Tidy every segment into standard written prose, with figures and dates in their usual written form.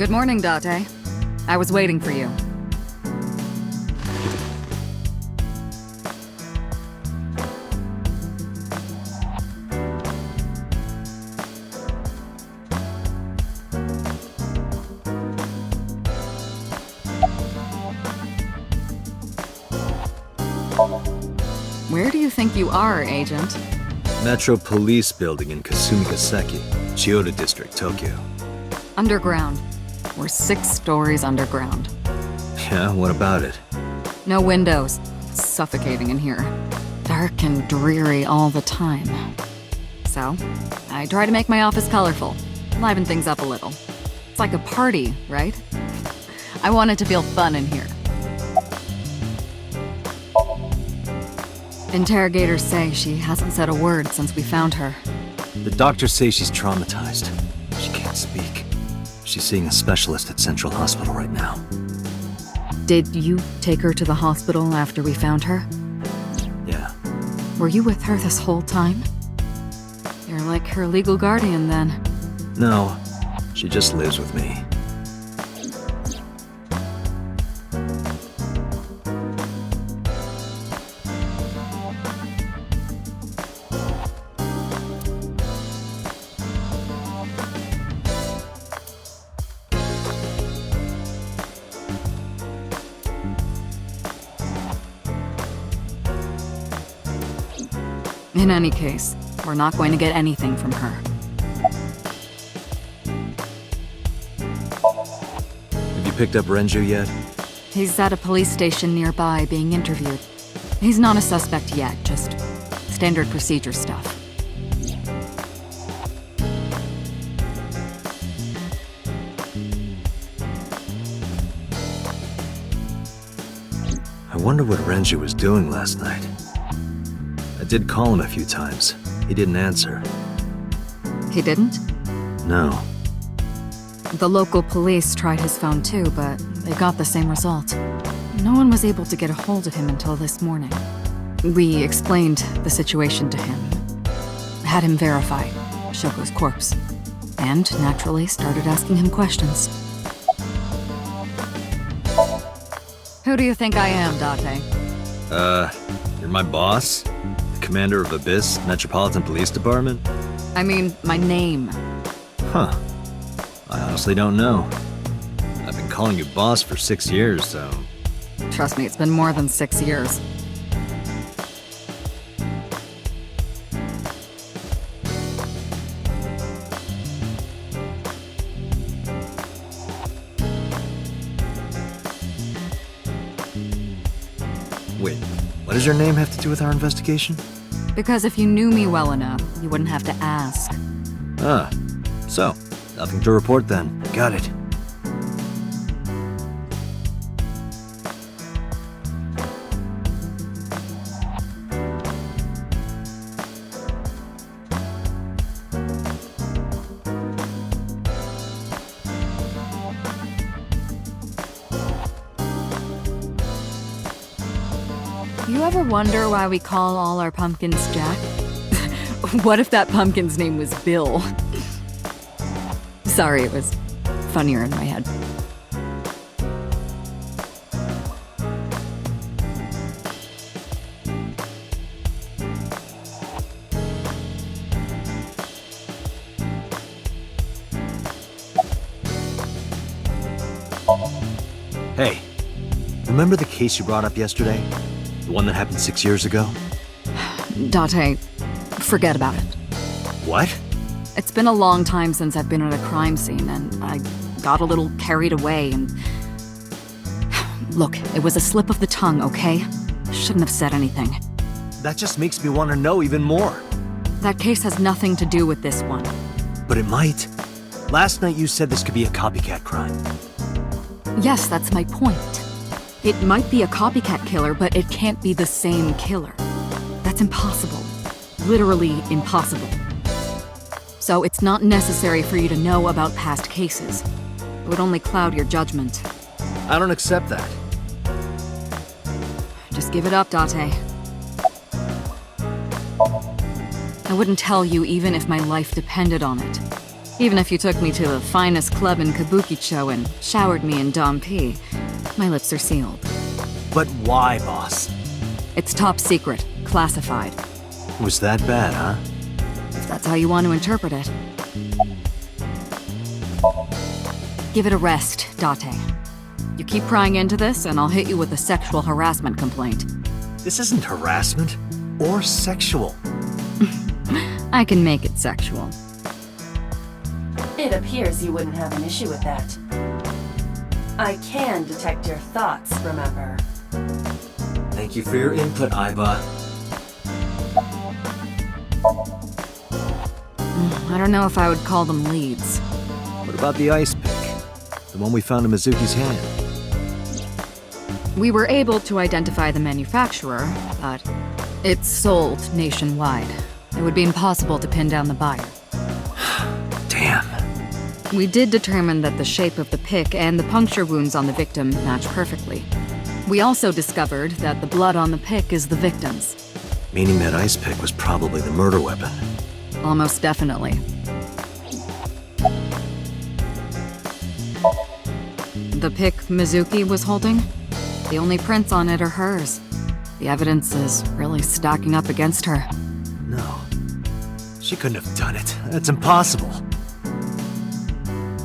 Good morning, Date. I was waiting for you. Where do you think you are, Agent? Metro Police Building in Kasumigaseki, Chiyoda District, Tokyo. Underground. We're 6 stories underground. Yeah, what about it? No windows. It's suffocating in here. Dark and dreary all the time. So, I try to make my office colorful, liven things up a little. It's like a party, right? I want it to feel fun in here. Interrogators say she hasn't said a word since we found her. The doctors say she's traumatized. She can't speak. She's seeing a specialist at Central Hospital right now. Did you take her to the hospital after we found her? Yeah. Were you with her this whole time? You're like her legal guardian, then. No, she just lives with me. In any case, we're not going to get anything from her. Have you picked up Renju yet? He's at a police station nearby being interviewed. He's not a suspect yet, just standard procedure stuff. I wonder what Renju was doing last night. I did call him a few times. He didn't answer. He didn't? No. The local police tried his phone too, but they got the same result. No one was able to get a hold of him until this morning. We explained the situation to him, had him verify Shoko's corpse, and naturally started asking him questions. Who do you think I am, Date? You're my boss? The commander of Abyss Metropolitan Police Department? I mean, my name. Huh. I honestly don't know. I've been calling you boss for 6 years, so... Trust me, it's been more than 6 years. Wait, what does your name have to do with our investigation? Because if you knew me well enough, you wouldn't have to ask. Ah, so, nothing to report then. Got it. You ever wonder why we call all our pumpkins Jack? What if that pumpkin's name was Bill? Sorry, it was funnier in my head. Hey, remember the case you brought up yesterday? The one that happened 6 years ago? Date, forget about it. What? It's been a long time since I've been at a crime scene, and I got a little carried away, and... Look, it was a slip of the tongue, okay? Shouldn't have said anything. That just makes me want to know even more. That case has nothing to do with this one. But it might. Last night you said this could be a copycat crime. Yes, that's my point. It might be a copycat killer, but it can't be the same killer. That's impossible. Literally impossible. So it's not necessary for you to know about past cases. It would only cloud your judgment. I don't accept that. Just give it up, Date. I wouldn't tell you even if my life depended on it. Even if you took me to the finest club in Kabukicho and showered me in Dom P, my lips are sealed. But why, boss? It's top secret, classified. It was that bad, huh? If that's how you want to interpret it. Give it a rest, Date. You keep prying into this, and I'll hit you with a sexual harassment complaint. This isn't harassment or sexual. I can make it sexual. It appears you wouldn't have an issue with that. I can detect your thoughts, remember? Thank you for your input, Aiba. I don't know if I would call them leads. What about the ice pick? The one we found in Mizuki's hand? We were able to identify the manufacturer, but it's sold nationwide. It would be impossible to pin down the buyer. Damn. We did determine that the shape of the pick and the puncture wounds on the victim match perfectly. We also discovered that the blood on the pick is the victim's. Meaning that ice pick was probably the murder weapon. Almost definitely. The pick Mizuki was holding? The only prints on it are hers. The evidence is really stacking up against her. No. She couldn't have done it. That's impossible.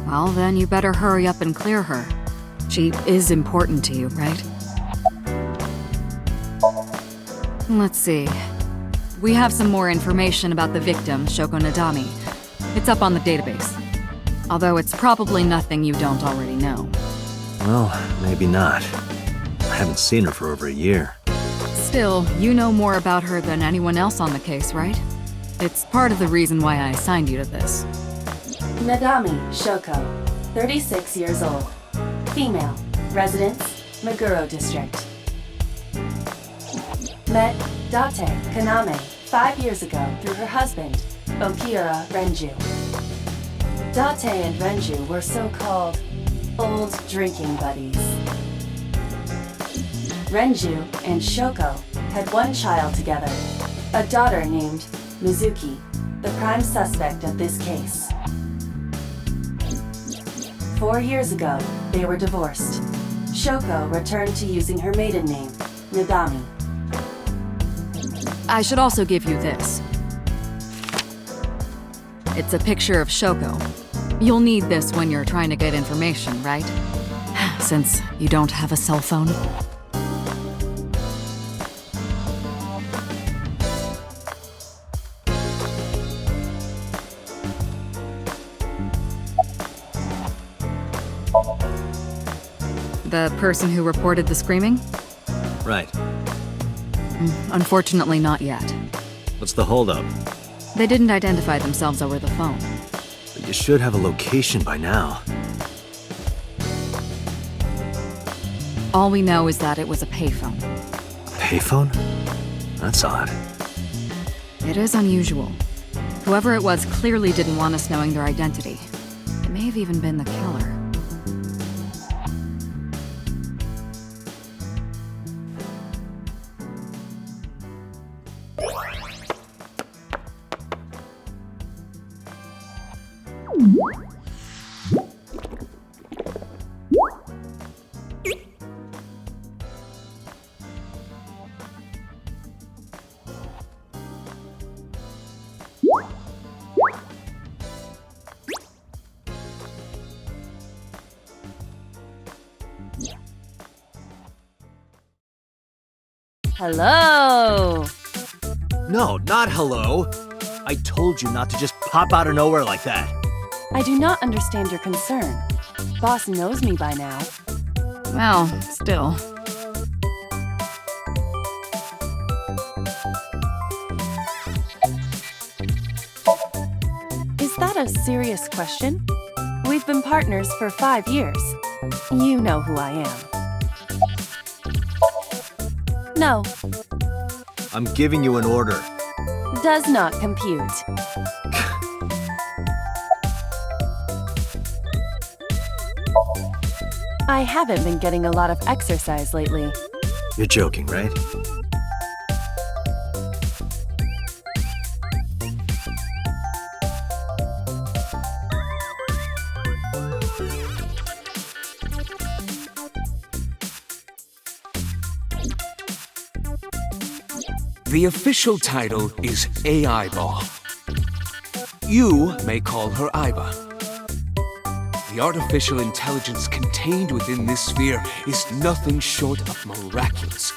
Well, then you better hurry up and clear her. She is important to you, right? Let's see. We have some more information about the victim, Shoko Nadami. It's up on the database. Although it's probably nothing you don't already know. Well, maybe not. I haven't seen her for over a year. Still, you know more about her than anyone else on the case, right? It's part of the reason why I assigned you to this. Nadami Shoko, 36 years old. Female, residence, Meguro District. Met Date Kaname 5 years ago through her husband, Okira Renju. Date and Renju were so-called old drinking buddies. Renju and Shoko had one child together, a daughter named Mizuki, the prime suspect of this case. 4 years ago, they were divorced. Shoko returned to using her maiden name, Nadami. I should also give you this. It's a picture of Shoko. You'll need this when you're trying to get information, right? Since you don't have a cell phone. The person who reported the screaming? Right. Unfortunately, not yet. What's the holdup? They didn't identify themselves over the phone. But you should have a location by now. All we know is that it was a payphone. Payphone? That's odd. It is unusual. Whoever it was clearly didn't want us knowing their identity. It may have even been the killer. Hello! No, not hello. I told you not to just pop out of nowhere like that. I do not understand your concern. Boss knows me by now. Well, still. Is that a serious question? We've been partners for 5 years. You know who I am. No, I'm giving you an order. does not compute. I haven't been getting a lot of exercise lately. You're joking, right? The official title is AI Ball. You may call her Iba. The artificial intelligence contained within this sphere is nothing short of miraculous.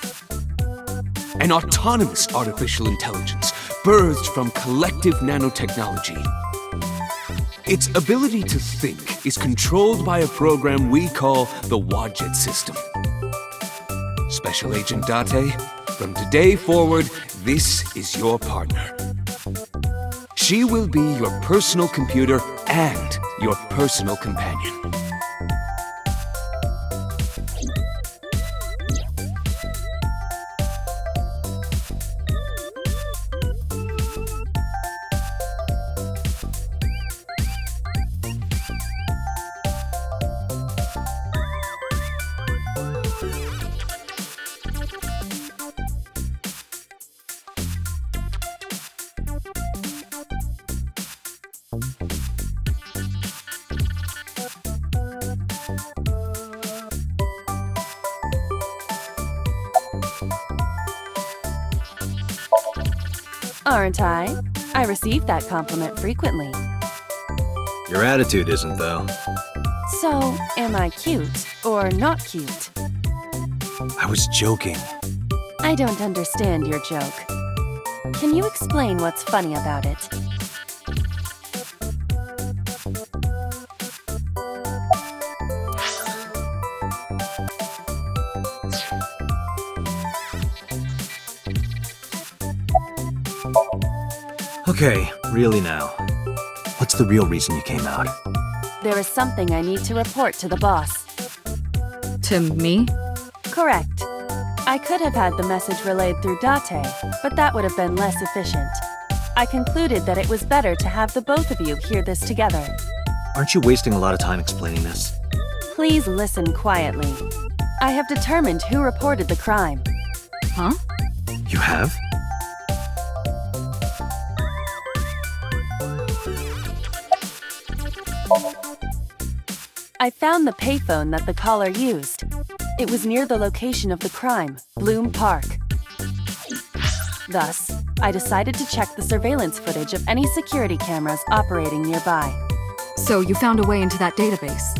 An autonomous artificial intelligence birthed from collective nanotechnology. Its ability to think is controlled by a program we call the Wadjet system. Special Agent Date, from today forward, this is your partner. She will be your personal computer and your personal companion. Aren't I? I receive that compliment frequently. Your attitude isn't, though. So, am I cute or not cute? I was joking. I don't understand your joke. Can you explain what's funny about it? Okay, really now. What's the real reason you came out? There is something I need to report to the boss. To me? Correct. I could have had the message relayed through Date, but that would have been less efficient. I concluded that it was better to have the both of you hear this together. Aren't you wasting a lot of time explaining this? Please listen quietly. I have determined who reported the crime. Huh? You have? I found the payphone that the caller used. It was near the location of the crime, Bloom Park. Thus, I decided to check the surveillance footage of any security cameras operating nearby. So you found a way into that database?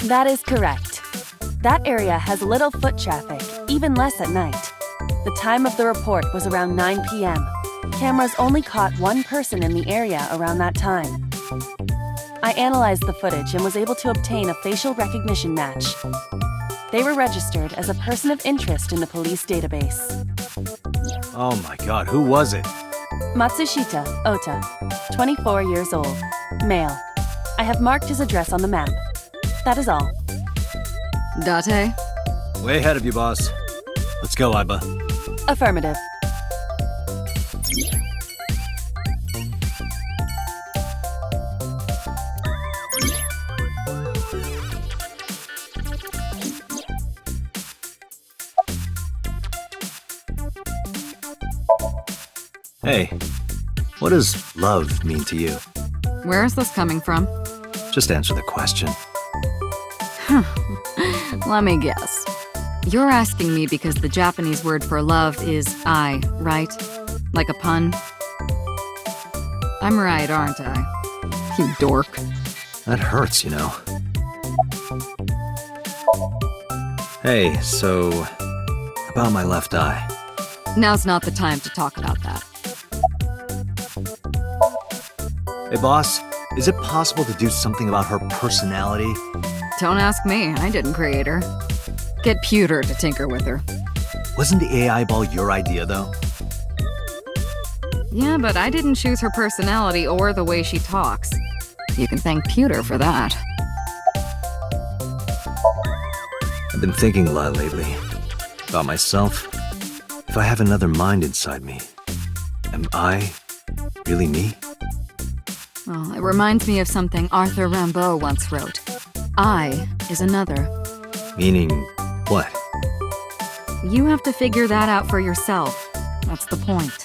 That is correct. That area has little foot traffic, even less at night. The time of the report was around 9 p.m. Cameras only caught one person in the area around that time. I analyzed the footage and was able to obtain a facial recognition match. They were registered as a person of interest in the police database. Oh my god, who was it? Matsushita Ota, 24 years old, male. I have marked his address on the map. That is all. Date? Way ahead of you, boss. Let's go, Iba. Affirmative. Hey, what does love mean to you? Where is this coming from? Just answer the question. Let me guess. You're asking me because the Japanese word for love is I, right? Like a pun? I'm right, aren't I? You dork. That hurts, you know. Hey, so... about my left eye. Now's not the time to talk about that. Hey, boss, is it possible to do something about her personality? Don't ask me, I didn't create her. Get Pewter to tinker with her. Wasn't the AI ball your idea, though? Yeah, but I didn't choose her personality or the way she talks. You can thank Pewter for that. I've been thinking a lot lately. About myself. If I have another mind inside me, am I really me? Well, it reminds me of something Arthur Rimbaud once wrote. I is another. Meaning what? You have to figure that out for yourself. That's the point.